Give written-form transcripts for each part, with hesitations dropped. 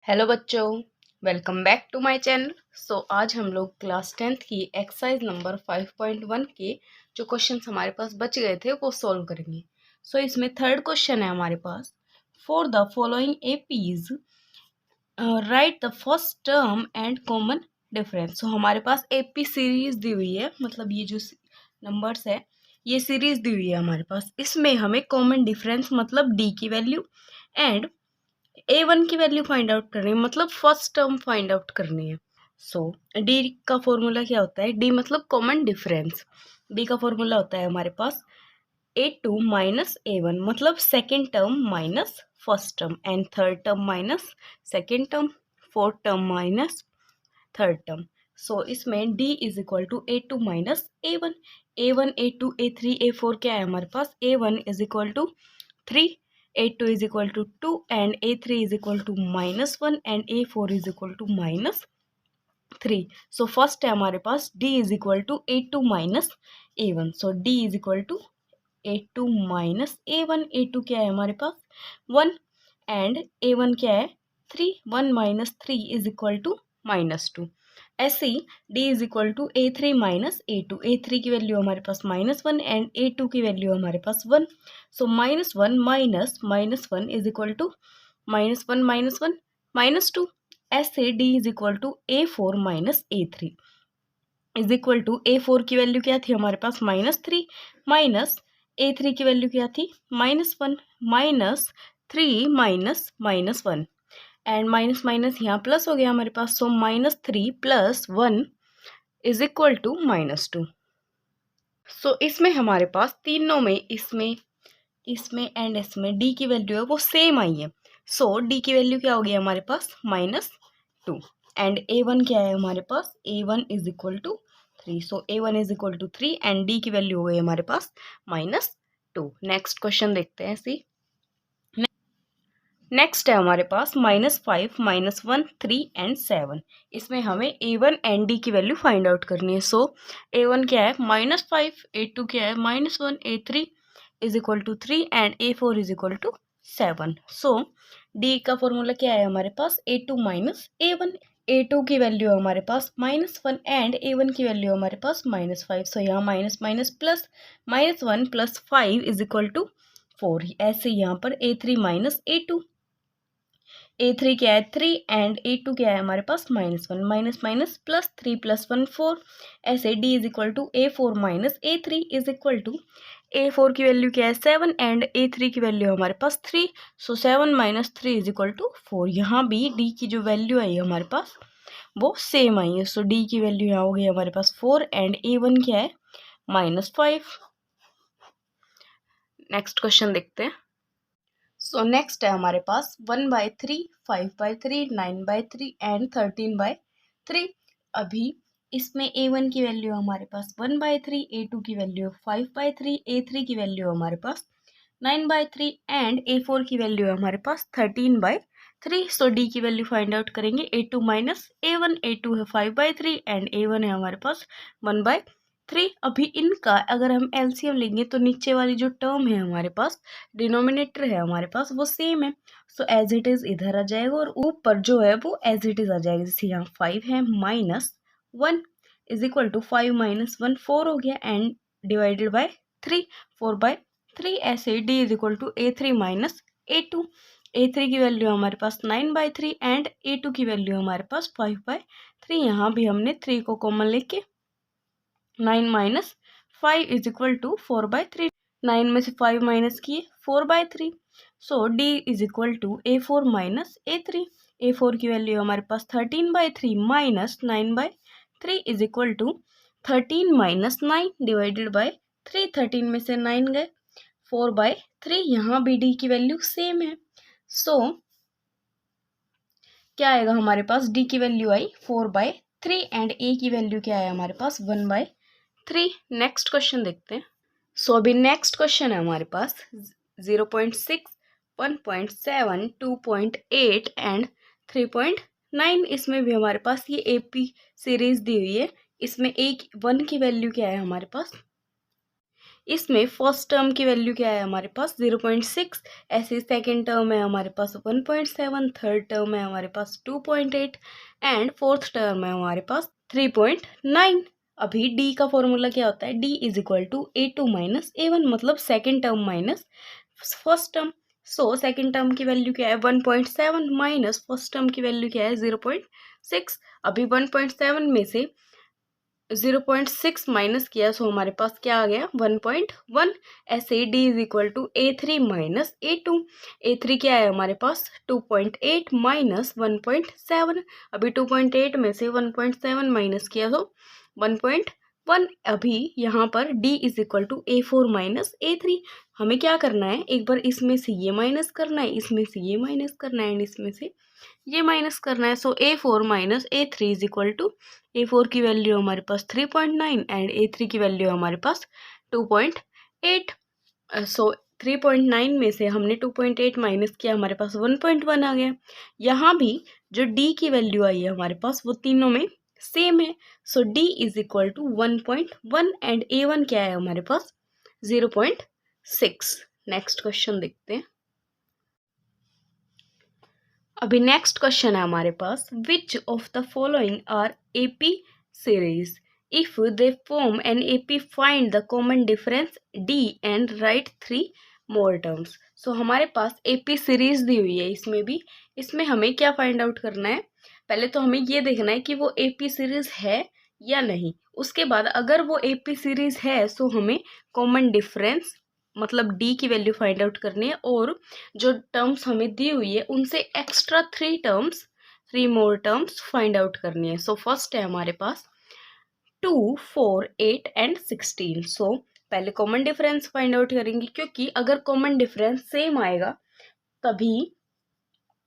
Hello बच्चों, welcome back to my channel. आज हम लोग क्लास 10th की एक्सरसाइज नंबर 5.1 के जो क्वेश्चंस हमारे पास बच गए थे वो सॉल्व करेंगे। इसमें थर्ड क्वेश्चन है हमारे पास, for the following APs write the first term and common difference. हमारे पास एपी सीरीज दी हुई है, मतलब ये जो नंबर्स है ये सीरीज दी हुई है हमारे पास। इसमें हमें कॉमन डिफरेंस मतलब डी की वैल्यू एंड A1 की वैल्यू फाइंड आउट करनी है, मतलब फर्स्ट टर्म फाइंड आउट करनी है। डी का फॉर्मूला क्या होता है? डी मतलब कॉमन डिफरेंस। डी का फॉर्मूला होता है हमारे पास A2 माइनस A1, मतलब second term minus first term and third term minus second term, fourth term minus third term. इसमें D is equal to A2 minus A1। A1 A2 A3 A4 क्या है हमारे पास? A1 is equal to 3, A2 is equal to 2 and A3 is equal to -1 and A4 is equal to -3. First है हमारे पास D is equal to A2 minus A1. D is equal to A2 minus A1. A2 क्या है हमारे पास? 1 and A1 क्या है? 3. 1 minus 3 is equal to -2. ऐसे ही D is equal to A3 minus A2। A3 की वैल्यू हमारे पास -1 एंड A2 की वैल्यू हमारे पास 1। -1 minus one is equal to -1 -2। ऐसे D is equal to A4 minus A3 is equal to A4 की वैल्यू क्या थी हमारे पास? -3 माइनस A3 की वैल्यू क्या थी? -1 -3 -1 एंड माइनस माइनस यहाँ प्लस हो गया हमारे पास। -3 + 1 इज इक्वल टू -2। इसमें हमारे पास तीनों में, इसमें एंड इसमें डी की वैल्यू है वो सेम आई है। डी की वैल्यू क्या हो गई हमारे पास? -2 एंड A1 क्या है हमारे पास? A1 is equal to 3। A1 is equal to 3 and D की वैल्यू हो गई हमारे पास -2। नेक्स्ट क्वेश्चन देखते हैं। नेक्स्ट है हमारे पास -5 -1 3 एंड 7। इसमें हमें A1 एंड D की वैल्यू फाइंड आउट करनी है। A1 क्या है? -5, A2 क्या है? -1, A3 is equal to 3 and A4 is equal to 7। D का फॉर्मूला क्या है हमारे पास? A2 minus A1। A2 की वैल्यू है हमारे पास -1 एंड A1 की वैल्यू है हमारे पास -5। यहाँ minus minus plus, -1 + 5 is equal to 4। ऐसे यहाँ पर A3 माइनस A2। A3 क्या है? 3 एंड A2 क्या है हमारे पास? -1 माइनस माइनस प्लस 3 + 1 4। ऐसे D is equal to A4 minus A3 is equal to A4 की वैल्यू क्या है? 7 एंड A3 की वैल्यू हमारे पास 3। 7 - 3 इज इक्वल टू 4। यहाँ भी D की जो वैल्यू आई है हमारे पास वो सेम आई है। D की वैल्यू यहाँ हो गई हमारे पास 4 एंड A1 क्या है? -5। नेक्स्ट क्वेश्चन देखते हैं। नेक्स्ट है हमारे पास 1/3, 5/3, 9/3 एंड 13/3। अभी इसमें A1 की वैल्यू हमारे पास 1/3, A2 की वैल्यू 5/3, A3 की वैल्यू हमारे पास 9/3 एंड A4 की वैल्यू हमारे पास 13/3। D की वैल्यू फाइंड आउट करेंगे। A2 माइनस A1, A2 है 5/3 एंड A1 है हमारे पास 1/3। अभी इनका अगर हम एलसीएम लेंगे तो नीचे वाली जो टर्म है हमारे पास, डिनोमिनेटर है हमारे पास, वो सेम है। एज इट इज इधर आ जाएगा और ऊपर जो है वो एज इट इज आ जाएगा। जैसे यहाँ 5 है -1 इज इक्वल टू 5 - 1 4 हो गया एंड डिवाइडेड बाय 3 4/3। ऐसे D is equal to A3 minus A2। A3 की वैल्यू हमारे पास 9/3 एंड A2 की वैल्यू हमारे पास 5/3। यहाँ भी हमने 3 को कॉमन लेके 9 - 5 इज इक्वल टू 4/3। 9 में से 5 माइनस किए 4/3। D is equal to A4 minus A3। A4 की वैल्यू हमारे पास 13/3 minus 9/3 is equal to 13 - 9 divided by 3। 13 में से 9 गए 4/3। यहाँ भी D की वैल्यू सेम है। क्या आएगा हमारे पास? D की वैल्यू आई 4/3 एंड A की वैल्यू क्या है हमारे पास? 1/3। नेक्स्ट क्वेश्चन देखते हैं। अभी नेक्स्ट क्वेश्चन है हमारे पास 0.6, 1.7, 2.8 एंड 3.9। इसमें भी हमारे पास ये AP सीरीज दी हुई है। इसमें 1 की वैल्यू क्या है हमारे पास? इसमें फर्स्ट टर्म की वैल्यू क्या है हमारे पास 0.6, ऐसे सेकेंड टर्म है हमारे पास 1.7, थर्ड टर्म है हमारे पास 2.8 एंड फोर्थ टर्म है हमारे पास 3.9। अभी डी का फॉर्मूला क्या होता है, D is equal to A2 minus A1, मतलब second term minus first term. So second term की वैल्यू क्या है 1.7 माइनस फर्स्ट टर्म की वैल्यू क्या है 0.6। अभी 1.7 में से 0.6 माइनस किया, सो हमारे पास क्या आ गया 1.1। ऐसे D is equal to A3 minus A2। A3 क्या है हमारे पास 2.8 माइनस 1.7। अभी 2.8 में से 1.7 माइनस किया तो 1.1। अभी यहाँ पर D is equal to A4 minus A3। हमें क्या करना है, एक बार इसमें से ये माइनस करना है, इसमें से ये माइनस करना है एंड इसमें से ये माइनस करना है। So A4 minus A3 is equal to A4 की वैल्यू हमारे पास 3.9 एंड A3 की वैल्यू हमारे पास 2.8। सो 3.9 में से हमने 2.8 माइनस किया, हमारे पास 1.1 आ गया। यहाँ भी जो D की वैल्यू आई है हमारे पास वो तीनों में सेम है। So D is equal to 1.1 and A1 क्या है हमारे पास 0.6। नेक्स्ट क्वेश्चन देखते हैं। अभी नेक्स्ट क्वेश्चन है हमारे पास, which of the following are AP series, if they form an AP find the common difference D and write 3 more terms. So हमारे पास AP सीरीज दी हुई है, इसमें हमें क्या फाइंड आउट करना है, पहले तो हमें ये देखना है कि वो AP सीरीज है या नहीं। उसके बाद अगर वो AP सीरीज है सो हमें कॉमन डिफरेंस मतलब D की वैल्यू फाइंड आउट करनी है, और जो टर्म्स हमें दी हुई है उनसे extra 3 more terms find out करनी है। सो फर्स्ट है हमारे पास 2, 4, 8 एंड 16। सो पहले कॉमन डिफरेंस फाइंड आउट करेंगे, क्योंकि अगर कॉमन डिफरेंस सेम आएगा तभी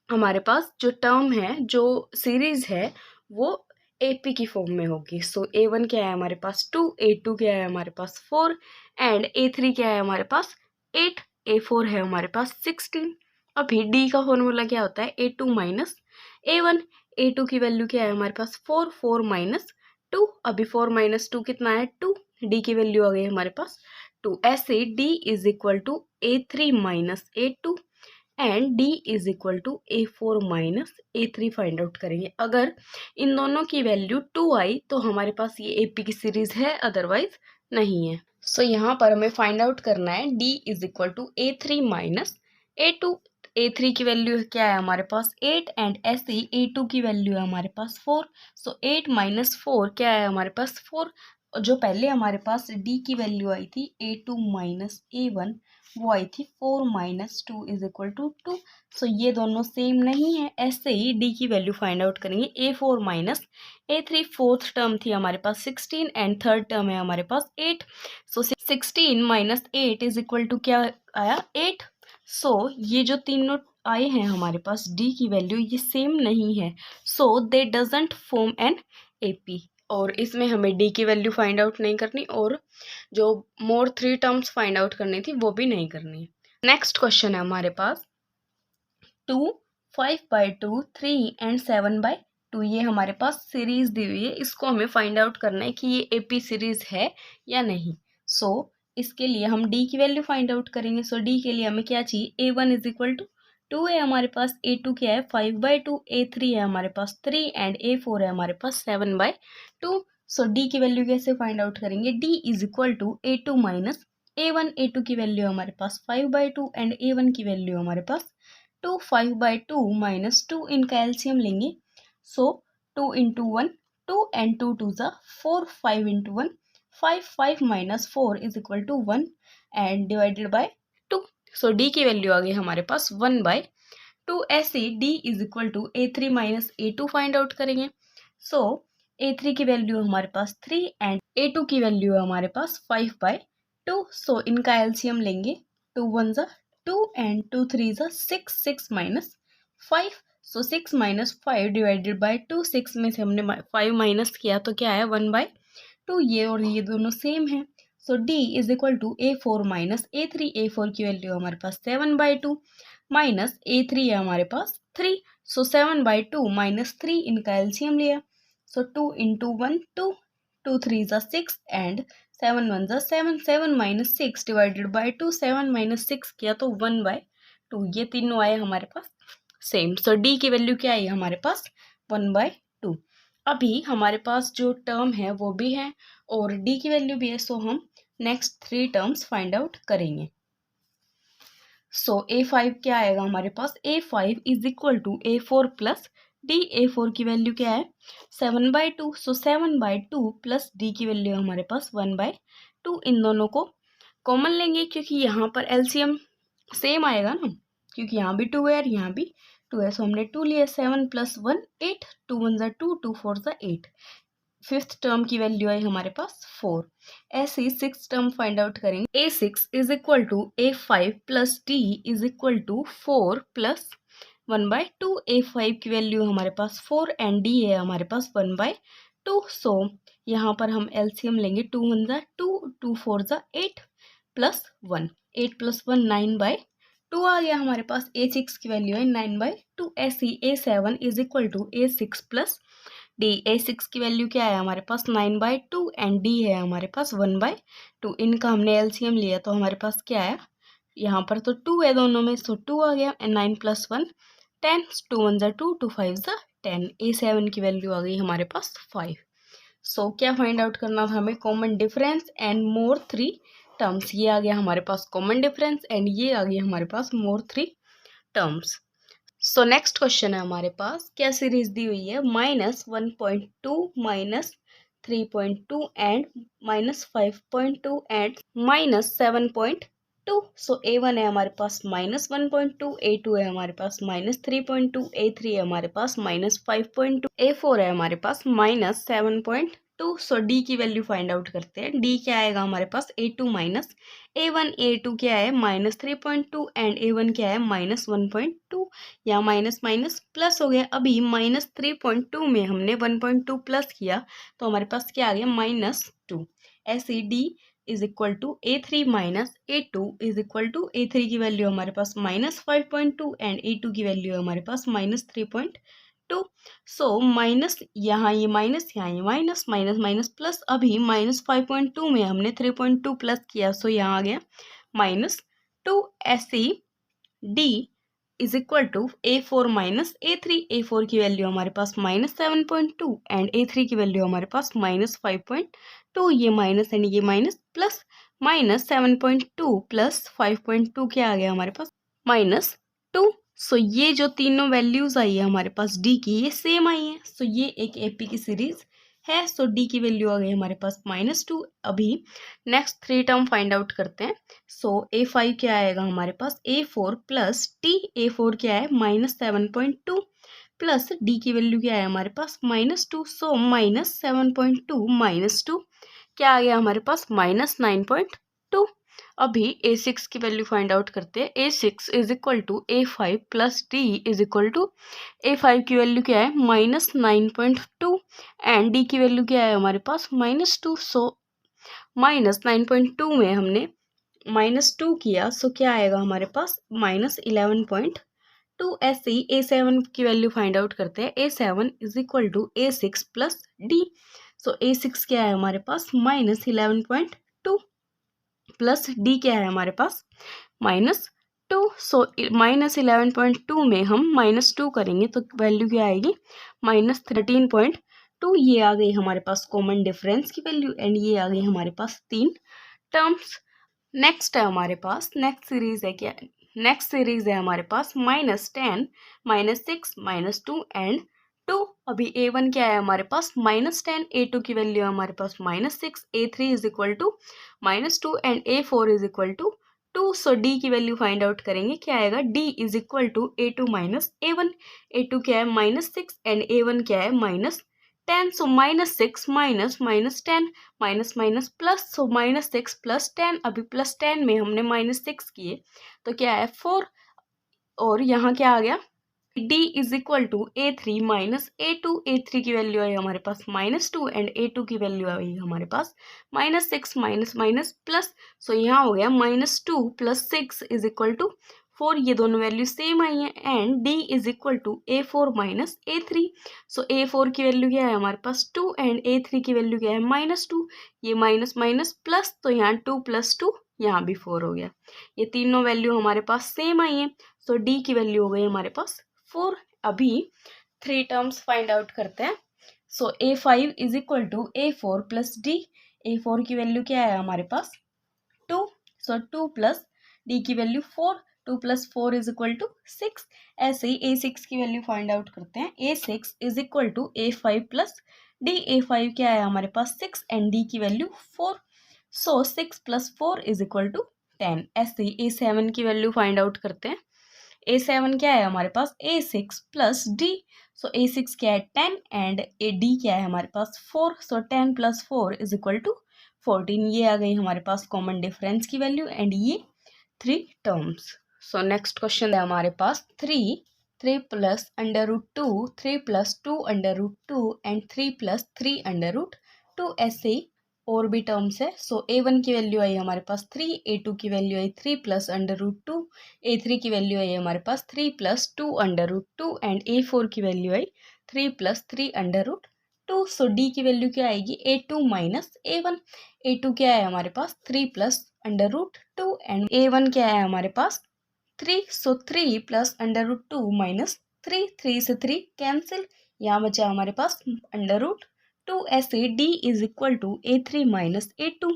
हमारे पास जो टर्म है, जो सीरीज है, वो AP की फॉर्म में होगी। सो A1 क्या है हमारे पास 2, A2 क्या है हमारे पास 4 एंड A3 क्या है हमारे पास 8, A4 है हमारे पास 16। अभी D का फॉर्मूला क्या होता है A2 माइनस A1। A2 की वैल्यू क्या है हमारे पास 4, 4 माइनस 2। अभी 4 माइनस 2 कितना है 2। D की वैल्यू आ गई हमारे पास 2। ऐसे D is equal to A3 minus A2 and D is equal to A4 minus A3 find out करेंगे। अगर इन दोनों की वैल्यू 2 आई तो हमारे पास ये AP की सीरीज है, अदरवाइज नहीं है। सो यहाँ पर हमें फाइंड आउट करना है D is equal to A3 minus A2। A3 की वैल्यू क्या है हमारे पास 8 एंड ऐसे ही A2 की वैल्यू है हमारे पास 4। सो 8 माइनस 4 क्या है हमारे पास 4। जो पहले हमारे पास D की वैल्यू आई थी A2 माइनस A1, वो आई थी 4 माइनस 2 इज इक्वल टू 2। सो ये दोनों सेम नहीं है। ऐसे ही D की वैल्यू फाइंड आउट करेंगे A4 minus A3। Fourth term थी हमारे पास 16 एंड थर्ड टर्म है हमारे पास 8। सो 16 माइनस 8 इज इक्वल टू क्या आया 8। सो ये जो तीनों आए हैं हमारे पास D की वैल्यू ये सेम नहीं है, so they doesn't form an AP। और इसमें हमें D की वैल्यू फाइंड आउट नहीं करनी, और जो मोर 3 टर्म्स फाइंड आउट करनी थी वो भी नहीं करनी है। नेक्स्ट क्वेश्चन है हमारे पास 2, 5/2, 3 एंड 7/2। ये हमारे पास सीरीज दी हुई है, इसको हमें फाइंड आउट करना है कि ये AP सीरीज है या नहीं। सो इसके लिए हम D की वैल्यू फाइंड आउट करेंगे। सो D के लिए हमें क्या चाहिए A1 इज इक्वल टू 2 है हमारे पास, A2 क्या है 5/2, A3 है हमारे पास 3 एंड A4 है हमारे पास 7/2। सो D की वैल्यू कैसे फाइंड आउट करेंगे, D is equal to A2 minus A1। A2 की वैल्यू हमारे पास 5/2 एंड A1 की वैल्यू हमारे पास 2। 5/2 माइनस 2 इनका एलसीएम लेंगे। सो 2 इंटू 1 2 एंड 2 2 ज़ा 4, 5 into 1 5, 5 minus 4 is equal to 1 and divided by 2। So D की वैल्यू आ गई हमारे पास 1/2। ऐसे D is equal to A3 minus A2 find out करेंगे। सो A3 की वैल्यू हमारे पास 3 एंड A2 की वैल्यू है हमारे पास 5/2। सो इनका एलसीएम लेंगे, 2 1 ज़ा 2 एंड 2 3 ज़ा 6, 6 minus 5। So 6 minus 5 divided by 2। 6 में से हमने 5 माइनस किया तो क्या है 1/2। ये और ये दोनों सेम है। So D is equal to A4 minus A3। A4 की वैल्यू हमारे पास 7/2 माइनस A3 है हमारे पास 3। सो 7/2 माइनस 3 इनका एलसीएम लिया। सो 2 इंटू 1 2, 2 3 ज़ा 6 एंड 7 1 जा 7, 7 माइनस 6 डिवाइडेड बाई 2, 7 माइनस 6 किया तो 1/2, ये तीनों आए हमारे पास सेम। सो डी की वैल्यू क्या आई हमारे पास 1/2। अभी हमारे पास जो टर्म है वो भी है और डी की वैल्यू भी है, सो हम नेक्स्ट 3 टर्म्स फाइंड आउट करेंगे। सो A5 क्या आएगा हमारे पास, A5 is equal to A4 plus D. A4 की वैल्यू क्या है 7/2, सो 7/2 प्लस डी की वैल्यू है हमारे पास 1/2। इन दोनों को कॉमन लेंगे क्योंकि यहाँ पर एलसीएम सेम आएगा ना, क्योंकि यहाँ भी 2 है और यहाँ भी 2 है, सो हमने 2 लिया। 7 + 1 8, 2 1 = 2, 2 4 = 8। फिफ्थ टर्म की वैल्यू आई हमारे पास 4। ऐसे ही सिक्स टर्म फाइंड आउट करेंगे। A6 is equal to A5 plus D is equal to 4 plus 1/2। A5 की वैल्यू हमारे पास 4 एंड D है हमारे पास 1/2। सो यहाँ पर हम एलसीएम लेंगे। 2 1 = 2, 2 4 = 8 प्लस 1, 8 + 1 9/2 आ गया हमारे पास। A6 की वैल्यू है 9/2। ऐसी A7 is equal to A6 plus D. A6 की वैल्यू क्या है हमारे पास 9/2 एंड डी है हमारे पास 1/2। इनका हमने एलसीएम लिया तो हमारे पास क्या है, यहाँ पर तो 2 है दोनों में, सो 2 आ गया। एंड 9 + 1 10, 2 1 = 2, 2 5 = 10। A7 की वैल्यू आ गई हमारे पास 5। सो क्या फाइंड आउट करना था हमें, common difference and more 3 terms. ये आ गया हमारे पास कॉमन डिफरेंस एंड ये आ गई हमारे पास मोर 3 टर्म्स। सो नेक्स्ट क्वेश्चन है हमारे पास, क्या सीरीज दी हुई है -1.2 -3.2 एंड -5.2 एंड -7.2। सो A1 है हमारे पास -1.2, A2 है हमारे पास -3.2, A3 है हमारे पास -5.2, A4 है हमारे पास -7.2। सो डी की वैल्यू फाइंड आउट करते हैं। डी क्या आएगा हमारे पास A2 माइनस A1, A2 क्या है -3.2 एंड A1 क्या है -1.2। या माइनस माइनस प्लस हो गया। अभी -3.2 में हमने 1.2 प्लस किया तो हमारे पास क्या आ गया -2। ऐसे D is equal to A3 minus A2 is equal to A3 की वैल्यू हमारे पास -5.2 एंड A2 की वैल्यू है हमारे पास -3.2। सो माइनस यहाँ ये माइनस, यहाँ ये माइनस, माइनस माइनस प्लस। अभी -5.2 में हमने 3.2 प्लस किया, सो यहाँ आ गया -2। ऐसे D is equal to A4 minus A3। A4 की वैल्यू हमारे पास -7.2 एंड A3 की वैल्यू हमारे पास -5.2। ये माइनस एंड ये माइनस प्लस -7.2 प्लस 5.2 क्या आ गया हमारे पास -2। सो ये जो तीनों वैल्यूज आई है हमारे पास डी की, ये सेम आई है। सो ये एक एपी की सीरीज है। सो डी की वैल्यू आ गई हमारे पास -2। अभी नेक्स्ट 3 टर्म फाइंड आउट करते हैं। सो A5 क्या आएगा हमारे पास A4 प्लस टी। A4 क्या है -7.2 प्लस डी की वैल्यू क्या है हमारे पास -2। सो -7.2 -2 क्या आ गया हमारे पास -9.2। अभी A6 की वैल्यू फाइंड आउट करते हैं। A6 is equal to A5 plus D is equal to A5 की वैल्यू क्या है -9.2 एंड डी की वैल्यू क्या है हमारे पास -2। सो -9.2 में हमने -2 किया, सो क्या आएगा हमारे पास -11.2। ऐसे ही A7 की वैल्यू फाइंड आउट करते हैं। A7 is equal to A6 plus D. So A6 क्या है हमारे पास -11.2 प्लस डी क्या है हमारे पास -2। सो -11.2 में हम -2 करेंगे तो वैल्यू क्या आएगी -13.2। ये आ गई हमारे पास कॉमन डिफरेंस की वैल्यू एंड ये आ गई हमारे पास 3 टर्म्स। नेक्स्ट है हमारे पास, नेक्स्ट सीरीज है क्या, नेक्स्ट सीरीज है हमारे पास -10 -6 -2 एंड 2। अभी A1 क्या है हमारे पास -10, A2 की वैल्यू है हमारे पास -6, A3 is equal to -2 and A4 is equal to 2। So D की वैल्यू फाइंड आउट करेंगे, क्या आएगा D is equal to A2 minus A1। A2 क्या है -6 एंड A1 क्या है -10। सो -6 माइनस -10 माइनस माइनस प्लस, सो -6 प्लस 10। अभी प्लस 10 में हमने -6 किए तो क्या है 4 और यहाँ क्या आ गया D is equal to A3 minus A2। A3 की वैल्यू आई हमारे पास -2 एंड A2 की वैल्यू आई हमारे पास -6 माइनस माइनस प्लस। सो यहाँ हो गया -2 प्लस 6 इज इक्वल टू 4, ये दोनों वैल्यू सेम आई है, and d is equal to A4 minus A3। So A4 की वैल्यू क्या है हमारे पास 2 एंड A3 की वैल्यू क्या है -2। ये माइनस माइनस प्लस, तो यहाँ 2 + 2 यहाँ भी 4 हो गया। ये तीनों वैल्यू हमारे पास सेम आई है, सो d की वैल्यू हो गई हमारे पास 4। अभी 3 टर्म्स फाइंड आउट करते हैं। So A5 is equal to A4 plus d। A4 की वैल्यू क्या है हमारे पास 2, सो 2 प्लस d की वैल्यू 4, 2 + 4 इज इक्वल टू 6। ऐसे ही A6 की वैल्यू फाइंड आउट करते हैं। A6 is equal to A5 plus d। A5 क्या है हमारे पास 6 एंड d की value 4, so 6 + 4 is equal to 10। ऐसे ही A7 की वैल्यू फाइंड आउट करते हैं। A7 क्या है हमारे पास A6 प्लस d। सो A6 क्या है 10 एंड d क्या है हमारे पास 4, सो 10 + 4 इज इक्वल टू 14। ये आ गई हमारे पास कॉमन डिफरेंस की वैल्यू, एंड ये 3 टर्म्स। सो नेक्स्ट क्वेश्चन है हमारे पास 3 + √2, 3 + 2 √2 एंड 3 + 3 √2। ऐसे ही और भी टर्म्स है। सो A1 की वैल्यू आई हमारे पास 3, A2 की वैल्यू आई 3 + √2, A3 की वैल्यू आई हमारे पास 3 + 2 √2 एंड A4 की वैल्यू आई 3 + 3 √2। सो d की वैल्यू क्या आएगी A2 माइनस A1। A2 क्या है हमारे पास 3 + √2 एंड A1 क्या है हमारे पास 3, सो 3 + √2 माइनस 3, 3 से 3 कैंसिल, यहाँ बचा हमारे पास √2। ऐसे d is equal to A3 minus A2।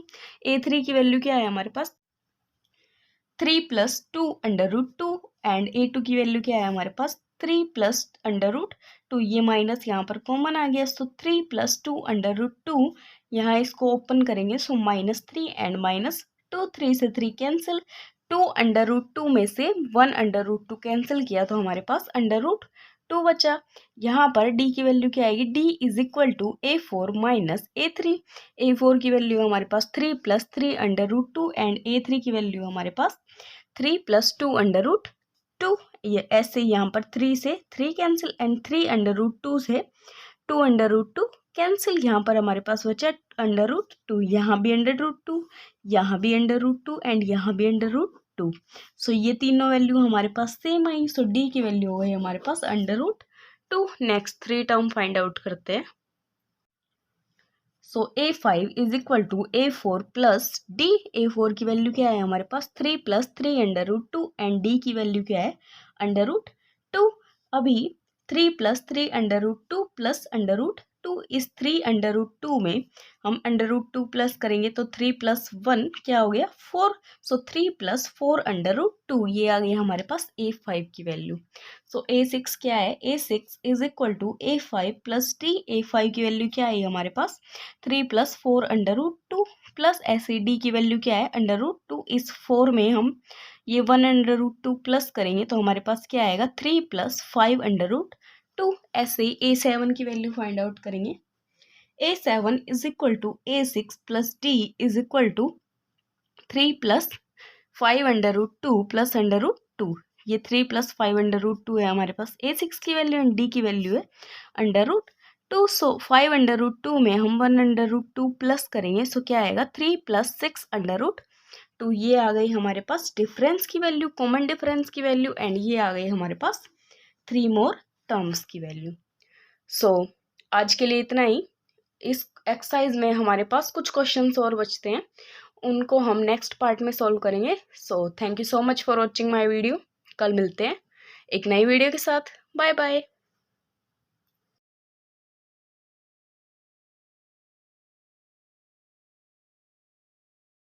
A3 की वैल्यू क्या है हमारे पास 3 + 2 √2 एंड A2 की वैल्यू क्या है हमारे पास 3 + √2। ये माइनस यहाँ पर कॉमन आ गया, सो 3 + 2 √2, यहाँ इसको ओपन करेंगे, सो -3 एंड -2, 3 से 3 कैंसिल, 2 √2 में से 1 √2 कैंसिल किया तो हमारे पास √2 बचा। यहाँ पर d की वैल्यू क्या आएगी, d is equal to A4 minus A3। A4 की वैल्यू हमारे पास 3 + 3 √2 एंड A3 की वैल्यू हमारे पास 3 + 2 √2। ये ऐसे यहाँ पर 3 से 3 कैंसिल एंड 3 √2 से 2 √2 कैंसिल, यहाँ पर हमारे पास बचा √2, यहाँ भी √2, यहाँ भी √2 एंड यहाँ भी √2। सो ये तीनों वैल्यू हमारे पास सेम आई, सो d की वैल्यू हो गई हमारे पास √2। नेक्स्ट 3 टर्म फाइंड आउट करते हैं। So A5 is equal to A4 plus d। A4 की वैल्यू क्या है हमारे पास 3 + 3 √2 एंड d की वैल्यू क्या है √2। अभी 3 + 3 √2 प्लस √2, इस 3 √2 में हम √2 प्लस करेंगे तो 3 + 1 क्या हो गया 4, सो 3 + 4 √2, ये आ गया हमारे पास A5 की वैल्यू। सो A6 क्या है, A6 is equal to A5 plus d। A5 की वैल्यू क्या है हमारे पास 3 + 4 √2 प्लस ऐसे d की वैल्यू क्या है √2। इस 4 में हम ये 1 √2 प्लस करेंगे तो हमारे पास क्या आएगा 3 + 5 √2। ऐसे ही A7 की वैल्यू फाइंड आउट करेंगे। A7 is equal to A6 plus d is equal to 3 + 5 √2 plus √2। ये 3 + 5 √2 है हमारे पास A6 की वैल्यू एंड d की वैल्यू है √2। सो 5 √2 में हम 1 √2 प्लस करेंगे, सो क्या आएगा 3 + 6 √2। ये आ गई हमारे पास डिफरेंस की वैल्यू, कॉमन डिफरेंस की वैल्यू, एंड ये आ गई हमारे पास 3 मोर टर्म्स की वैल्यू। सो आज के लिए इतना ही। इस एक्सरसाइज में हमारे पास कुछ क्वेश्चंस और बचते हैं, उनको हम नेक्स्ट पार्ट में सॉल्व करेंगे। So thank you so much for watching my video. कल मिलते हैं एक नई वीडियो के साथ। Bye bye.